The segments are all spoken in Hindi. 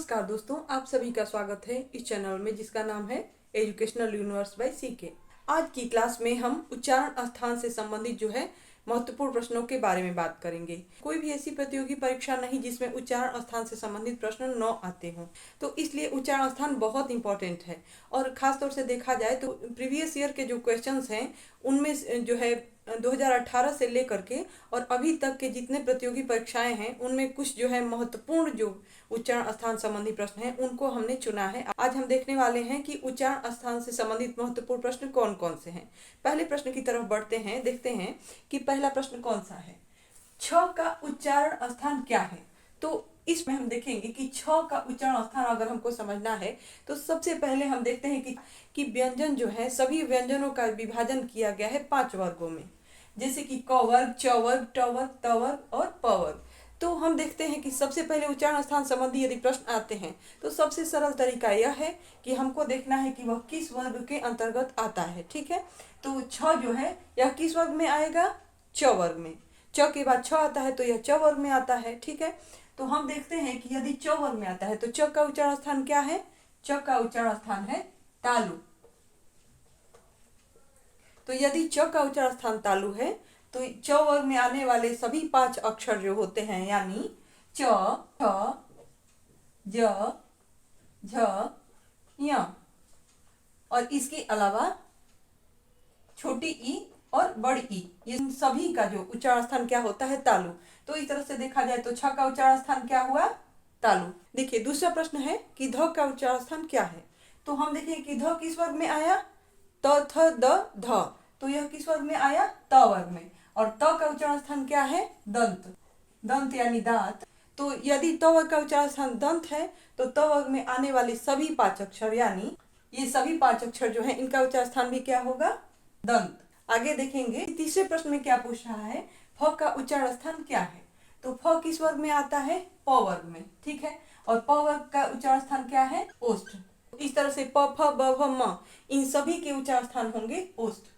नमस्कार दोस्तों, आप सभी का स्वागत है इस चैनल में जिसका नाम है एजुकेशनल यूनिवर्स बाय सीके। आज की क्लास में हम उच्चारण स्थान से संबंधित जो है महत्वपूर्ण प्रश्नों के बारे में बात करेंगे। कोई भी ऐसी प्रतियोगी परीक्षा नहीं जिसमें उच्चारण स्थान से संबंधित प्रश्न न आते हों, तो इसलिए उच्चारण स्थान बहुत इंपॉर्टेंट है। और खास तौर से देखा जाए तो प्रीवियस ईयर के जो क्वेश्चंस हैं उनमें जो है 2018 से लेकर के और अभी तक के जितने प्रतियोगी परीक्षाएं हैं उनमें कुछ जो है महत्वपूर्ण जो उच्चारण स्थान संबंधी प्रश्न हैं उनको हमने चुना है। आज हम देखने वाले हैं कि उच्चारण स्थान से संबंधित महत्वपूर्ण प्रश्न कौन कौन से हैं। पहले प्रश्न की तरफ बढ़ते हैं, देखते हैं कि पहला प्रश्न कौन सा है। छ का उच्चारण स्थान क्या है? तो इसमें हम देखेंगे कि छ का उच्चारण स्थान अगर हमको समझना है तो सबसे पहले हम देखते हैं कि व्यंजन जो है सभी व्यंजनों का विभाजन किया गया है 5 वर्गों में, जैसे कि क वर्ग, च वर्ग, ट वर्ग, त वर्ग और प वर्ग। तो हम देखते हैं कि सबसे पहले उच्चारण स्थान संबंधी यदि प्रश्न आते हैं तो सबसे सरल तरीका यह है कि हमको देखना है कि वह किस वर्ग के अंतर्गत आता है। ठीक है, तो छ जो है यह किस वर्ग में आएगा? च वर्ग में। च के बाद छ आता है तो यह च वर्ग में आता है। ठीक है, तो हम देखते हैं कि यदि च वर्ग में आता है तो च का उच्चारण स्थान क्या है? च का उच्चारण स्थान है तालु। तो यदि च का उच्चारण स्थान तालु है तो च वर्ग में आने वाले सभी 5 अक्षर जो होते हैं यानी च, ठ, ज, झ, य और इसके अलावा छोटी ई और बड़ी ई, ये सभी का जो उच्चारण स्थान क्या होता है? तालु। तो इस तरह से देखा जाए तो छ का उच्चारण स्थान क्या हुआ? तालु। देखिए दूसरा प्रश्न है कि ध का उच्चारण स्थान क्या है। तो हम देखें कि ध किस वर्ग में आया? त, थ, द, ध। तो यह किस वर्ग में आया? त वर्ग में। और त का उच्चारण स्थान क्या है? दंत। दंत यानी दांत। तो यदि त वर्ग का उच्चारण स्थान दंत है तो त वर्ग में आने वाले सभी 5 अक्षर यानी ये सभी 5 अक्षर जो है इनका उच्चारण स्थान भी क्या होगा? दंत। आगे देखेंगे तीसरे प्रश्न में क्या पूछ रहा है, फ का उच्चारण स्थान क्या है। तो फ किस वर्ग में आता है? प वर्ग में। ठीक है, और प वर्ग का उच्चारण स्थान क्या है? ओष्ठ। इस तरह से प, फ, ब, भ, म इन सभी के उच्चारण स्थान होंगे ओष्ठ।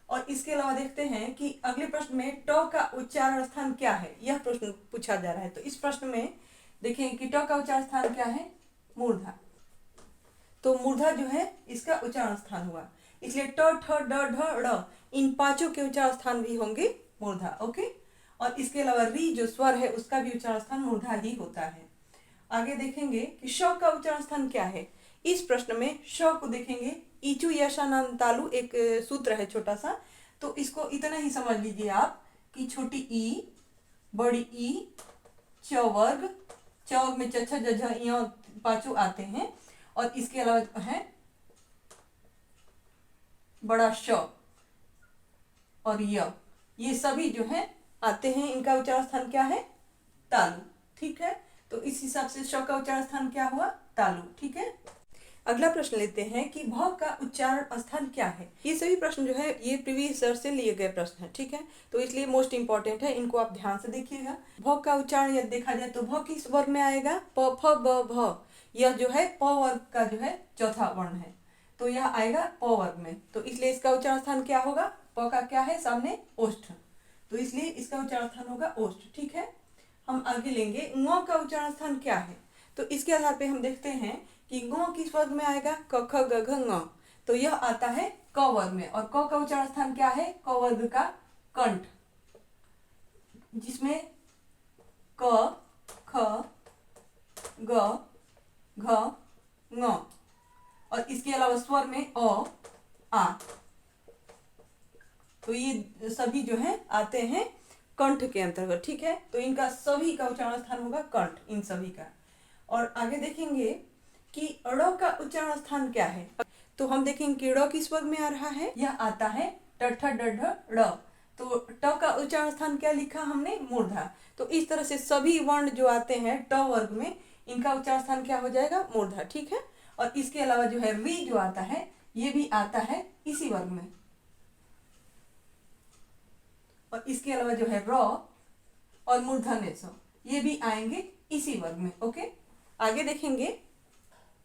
और इसके अलावा देखते हैं कि अगले प्रश्न में ट का उच्चारण स्थान क्या है, यह प्रश्न पूछा जा रहा है। तो इस प्रश्न में देखें कि ट का उच्चारण स्थान क्या है? मूर्धा। तो मूर्धा जो है इसका उच्चारण स्थान हुआ, इसलिए ट, ठ, ड, ढ, ड़ इन 5 के उच्चारण स्थान भी होंगे मूर्धा। ओके, और इसके अलावा री जो स्वर है उसका भी उच्चारण स्थान मूर्धा ही होता है। आगे देखेंगे कि श का उच्चारण स्थान क्या है। इस प्रश्न में श को देखेंगे, ईचु यशानंद तालु एक सूत्र है छोटा सा, तो इसको इतना ही समझ लीजिए आप कि छोटी ई, बड़ी ई, च वर्ग में च, छ, ज, झ, य 5 आते हैं और इसके अलावा है बड़ा श और ये सभी जो है आते हैं, इनका उच्चारण स्थान क्या है? तालु। ठीक है, तो इस हिसाब से श का उच्चारण स्थान क्या हुआ? तालु। ठीक है, अगला प्रश्न लेते हैं कि भ का उच्चारण स्थान क्या है। ये सभी प्रश्न जो है ये प्रीवियस ईयर से लिए गए प्रश्न हैं। ठीक है, तो इसलिए मोस्ट इंपॉर्टेंट है, इनको आप ध्यान से देखिएगा। भ का उच्चारण यदि देखा जाए तो भ किस वर्ग में आएगा? प, फ, ब, भ। यह जो है प वर्ग का जो है चौथा वर्ण है, तो यह आएगा प वर्ग में। तो इसलिए इसका उच्चारण स्थान क्या होगा? प का क्या है सामने? ओष्ठ, तो इसलिए इसका उच्चारण स्थान होगा ओष्ठ। ठीक है, हम आगे लेंगे ङ का उच्चारण स्थान क्या है। तो इसके आधार पे हम देखते हैं कि ङ किस वर्ग में आएगा? क, ख, ग, घ, ङ। तो यह आता है क वर्ग में, और क का उच्चारण स्थान क्या है? क वर्ग का कंठ, जिसमें क, ख, ग, घ, ङ और इसके अलावा स्वर में अ, आ। तो ये सभी जो है आते हैं कंठ के अंतर्गत। ठीक है, तो इनका सभी का उच्चारण स्थान होगा कंठ, इन सभी का। और आगे देखेंगे कि ड़ का उच्चारण स्थान क्या है। तो हम देखेंगे कि ड़ किस वर्ग में आ रहा है? यह आता है ट, ठ, ड, ढ, ड़। तो ट का उच्चारण स्थान क्या लिखा हमने? मूर्धा। तो इस तरह से सभी वर्ण जो आते हैं ट वर्ग में इनका उच्चारण स्थान क्या हो जाएगा? मूर्धा। ठीक है, और इसके अलावा जो है री जो आता है ये भी आता है इसी वर्ग में, और इसके अलावा जो है र और मूर्धन्य स ये भी आएंगे इसी वर्ग में। ओके, आगे देखेंगे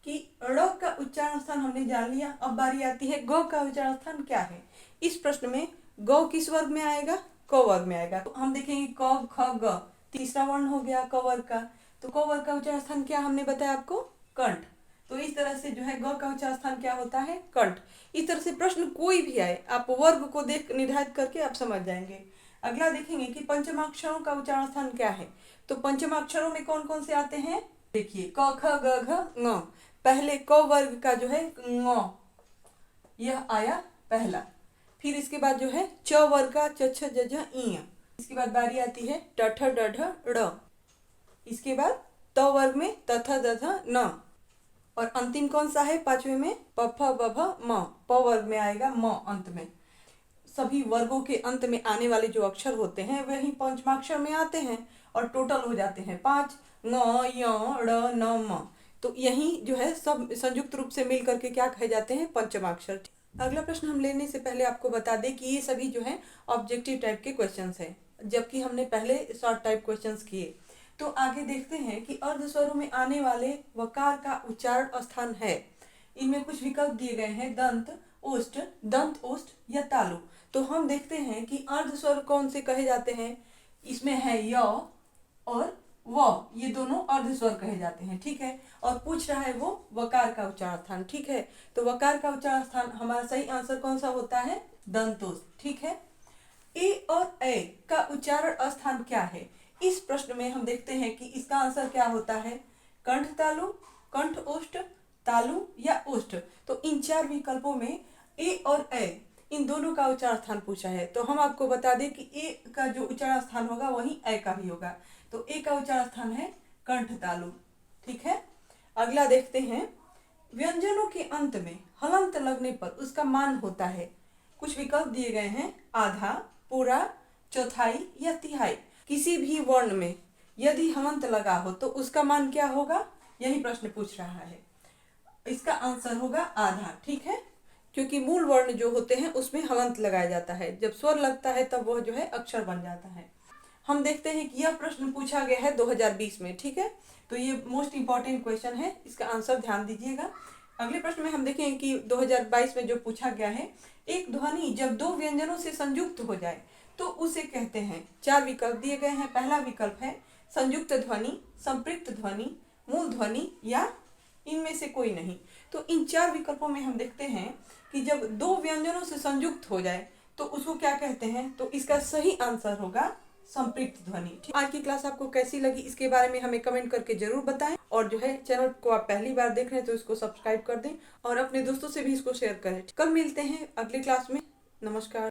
कि ड़ का उच्चारण स्थान हमने जान लिया। अब बारी आती है ग का उच्चारण स्थान क्या है। इस प्रश्न में ग किस वर्ग में आएगा? क वर्ग में आएगा। तो हम देखेंगे क, ख, ग तीसरा वर्ण हो गया क वर्ग का, तो क वर्ग का उच्चारण स्थान क्या हमने बताया आपको, कंठ। तो इस तरह से जो है ग का उच्चारण स्थान क्या होता है, कंठ। इस तरह से प्रश्न कोई भी आए आप वर्ग को देख निर्धारित करके आप समझ जाएंगे। अगला देखेंगे कि पंचमाक्षरों का उच्चारण स्थान क्या है। तो पंचमाक्षरों में कौन कौन से आते हैं, देखिए क ख ग घ ङ। पहले क वर्ग का जो है ङ, यह आया पहला। फिर इसके बाद जो है च वर्ग का च छ ज झ इ। इसके बाद बारी आती है ट ठ ड ढ ड़। इसके बाद त वर्ग में त थ द ध न। और अंतिम कौन सा है पांचवे में, प फ ब भ म। प वर्ग में आएगा म अंत में। सभी वर्गों के अंत में आने वाले जो अक्षर होते हैं वही पंचमाक्षर में आते हैं और टोटल हो जाते हैं 5, ङ य ड़ न म। तो यही जो है सब संयुक्त रूप से मिल करके क्या कहे जाते हैं, पंचमाक्षर। अगला प्रश्न हम लेने से पहले आपको बता दें कि ये सभी जो है ऑब्जेक्टिव टाइप के क्वेश्चंस हैं, जबकि हमने पहले शॉर्ट टाइप क्वेश्चंस किए। तो आगे देखते हैं कि अर्ध स्वरों में आने वाले वकार का उच्चारण स्थान है। इनमें कुछ विकल्प दिए गए हैं, दंत ओष्ठ, दंत ओष्ठ या तालु। तो हम देखते हैं कि अर्ध स्वर कौन से कहे जाते हैं। इसमें है य और व, ये दोनों अर्ध स्वर कहे जाते हैं, ठीक है। और पूछ रहा है वो वकार का उच्चारण स्थान, ठीक है। तो वकार का उच्चारण स्थान हमारा सही आंसर कौन सा होता है, दंतोष्ठ, ठीक है। ए और ए का उच्चारण स्थान क्या है, इस प्रश्न में हम देखते हैं कि इसका आंसर क्या होता है, कंठ तालु, कंठ ओष्ठ, तालु या ओष्ठ। तो इन चार विकल्पों में ए और ए इन दोनों का उच्चारण स्थान पूछा है। तो हम आपको बता दें कि ए का जो उच्चारण स्थान होगा वही ए का भी होगा। तो ए का उच्चारण स्थान है कंठ तालु, ठीक है। अगला देखते हैं, व्यंजनों के अंत में हलंत लगने पर उसका मान होता है। कुछ विकल्प दिए गए हैं, आधा, पूरा, चौथाई या तिहाई। किसी भी वर्ण में यदि हलंत लगा हो तो उसका मान क्या होगा, यही प्रश्न पूछ रहा है। इसका आंसर होगा आधा, ठीक है। क्योंकि मूल वर्ण जो होते हैं उसमें हलंत लगाया जाता है, जब स्वर लगता है तब वह जो है अक्षर बन जाता है। हम देखते हैं कि यह प्रश्न पूछा गया है 2020 में, ठीक है। तो ये मोस्ट इंपॉर्टेंट क्वेश्चन है, इसका आंसर ध्यान दीजिएगा। अगले प्रश्न में हम देखेंगे कि 2022 में जो पूछा गया है, एक ध्वनि जब दो व्यंजनों से संयुक्त हो जाए तो उसे कहते हैं। चार विकल्प दिए गए हैं। पहला विकल्प है संयुक्त ध्वनि, संपृक्त ध्वनि, मूल ध्वनि या इनमें से कोई नहीं। तो इन चार विकल्पों में हम देखते हैं कि जब दो व्यंजनों से संयुक्त हो जाए तो उसको क्या कहते हैं। तो इसका सही आंसर होगा संपृक्त ध्वनि। आज की क्लास आपको कैसी लगी इसके बारे में हमें कमेंट करके जरूर बताएं। और जो है चैनल को आप पहली बार देख रहे हैं तो इसको सब्सक्राइब कर दें और अपने दोस्तों से भी इसको शेयर करें। कल मिलते हैं अगली क्लास में। नमस्कार।